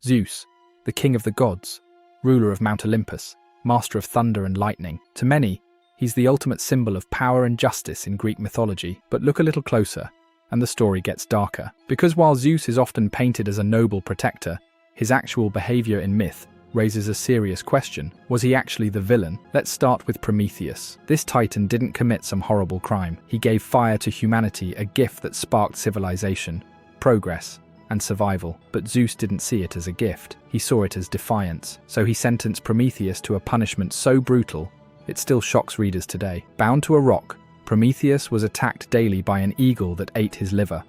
Zeus, the king of the gods, ruler of Mount Olympus, master of thunder and lightning. To many, he's the ultimate symbol of power and justice in Greek mythology. But look a little closer, and the story gets darker. Because while Zeus is often painted as a noble protector, his actual behavior in myth raises a serious question. Was he actually the villain? Let's start with Prometheus. This titan didn't commit some horrible crime. He gave fire to humanity, a gift that sparked civilization, progress, and survival. But Zeus didn't see it as a gift. He saw it as defiance. So he sentenced Prometheus to a punishment so brutal, it still shocks readers today. Bound to a rock, Prometheus was attacked daily by an eagle that ate his liver,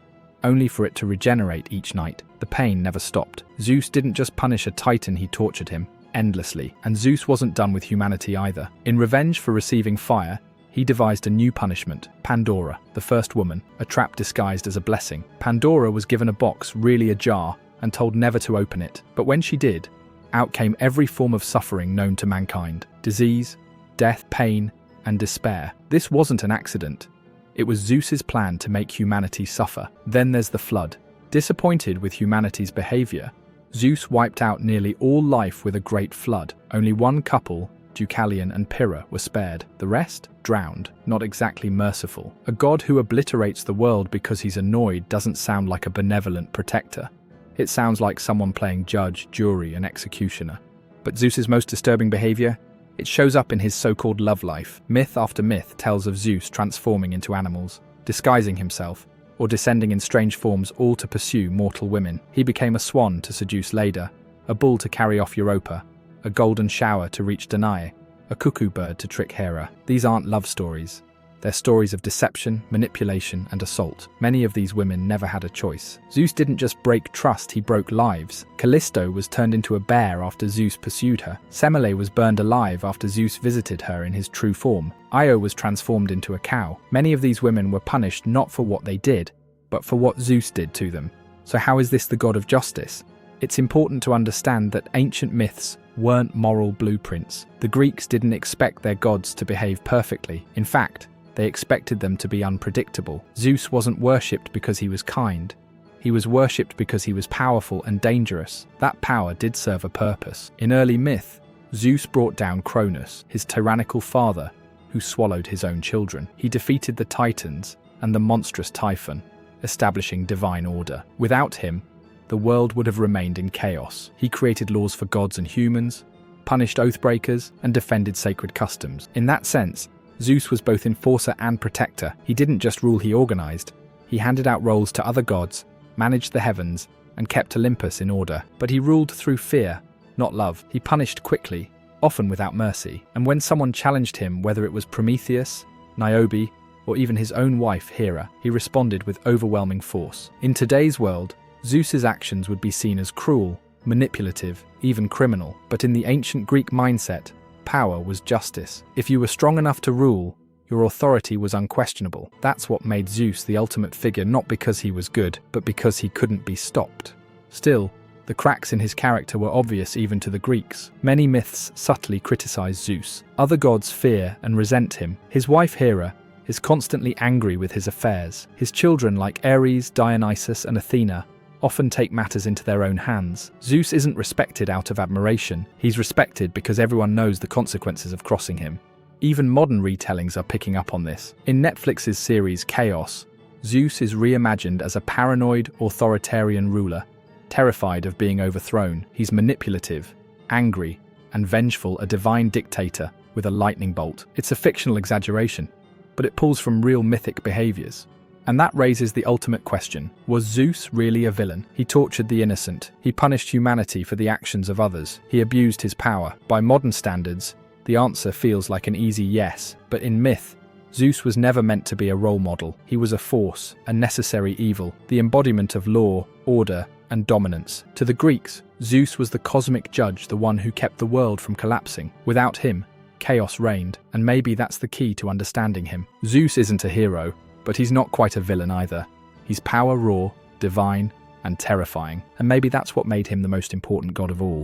only for it to regenerate each night. The pain never stopped. Zeus didn't just punish a titan, he tortured him endlessly. And Zeus wasn't done with humanity either. In revenge for receiving fire, he devised a new punishment: Pandora, the first woman, a trap disguised as a blessing. Pandora was given a box, really a jar, and told never to open it. But when she did, out came every form of suffering known to mankind: disease, death, pain, and despair. This wasn't an accident. It was Zeus's plan to make humanity suffer. Then there's the flood. Disappointed with humanity's behavior, Zeus wiped out nearly all life with a great flood. Only one couple, Deucalion and Pyrrha, were spared. The rest drowned. Not exactly merciful. A god who obliterates the world because he's annoyed doesn't sound like a benevolent protector. It sounds like someone playing judge, jury, and executioner. But Zeus's most disturbing behavior? It shows up in his so-called love life. Myth after myth tells of Zeus transforming into animals, disguising himself, or descending in strange forms, all to pursue mortal women. He became a swan to seduce Leda, a bull to carry off Europa, a golden shower to reach Danae, a cuckoo bird to trick Hera. These aren't love stories. They're stories of deception, manipulation, and assault. Many of these women never had a choice. Zeus didn't just break trust, he broke lives. Callisto was turned into a bear after Zeus pursued her. Semele was burned alive after Zeus visited her in his true form. Io was transformed into a cow. Many of these women were punished not for what they did, but for what Zeus did to them. So how is this the god of justice? It's important to understand that ancient myths weren't moral blueprints. The Greeks didn't expect their gods to behave perfectly. In fact, they expected them to be unpredictable. Zeus wasn't worshipped because he was kind. He was worshipped because he was powerful and dangerous. That power did serve a purpose. In early myth, Zeus brought down Cronus, his tyrannical father, who swallowed his own children. He defeated the Titans and the monstrous Typhon, establishing divine order. Without him, the world would have remained in chaos. He created laws for gods and humans, punished oathbreakers, and defended sacred customs. In that sense, Zeus was both enforcer and protector. He didn't just rule, he organized. He handed out roles to other gods, managed the heavens, and kept Olympus in order. But he ruled through fear, not love. He punished quickly, often without mercy. And when someone challenged him, whether it was Prometheus, Niobe, or even his own wife Hera, he responded with overwhelming force. In today's world, Zeus's actions would be seen as cruel, manipulative, even criminal. But in the ancient Greek mindset, power was justice. If you were strong enough to rule, your authority was unquestionable. That's what made Zeus the ultimate figure, not because he was good, but because he couldn't be stopped. Still, the cracks in his character were obvious even to the Greeks. Many myths subtly criticize Zeus. Other gods fear and resent him. His wife Hera is constantly angry with his affairs. His children, like Ares, Dionysus, and Athena, often take matters into their own hands. Zeus isn't respected out of admiration. He's respected because everyone knows the consequences of crossing him. Even modern retellings are picking up on this. In Netflix's series Chaos, Zeus is reimagined as a paranoid, authoritarian ruler, terrified of being overthrown. He's manipulative, angry, and vengeful, a divine dictator with a lightning bolt. It's a fictional exaggeration, but it pulls from real mythic behaviors. And that raises the ultimate question: was Zeus really a villain? He tortured the innocent. He punished humanity for the actions of others. He abused his power. By modern standards, the answer feels like an easy yes. But in myth, Zeus was never meant to be a role model. He was a force, a necessary evil, the embodiment of law, order, and dominance. To the Greeks, Zeus was the cosmic judge, the one who kept the world from collapsing. Without him, chaos reigned. And maybe that's the key to understanding him. Zeus isn't a hero, but he's not quite a villain either. He's power raw, divine, and terrifying. And maybe that's what made him the most important god of all.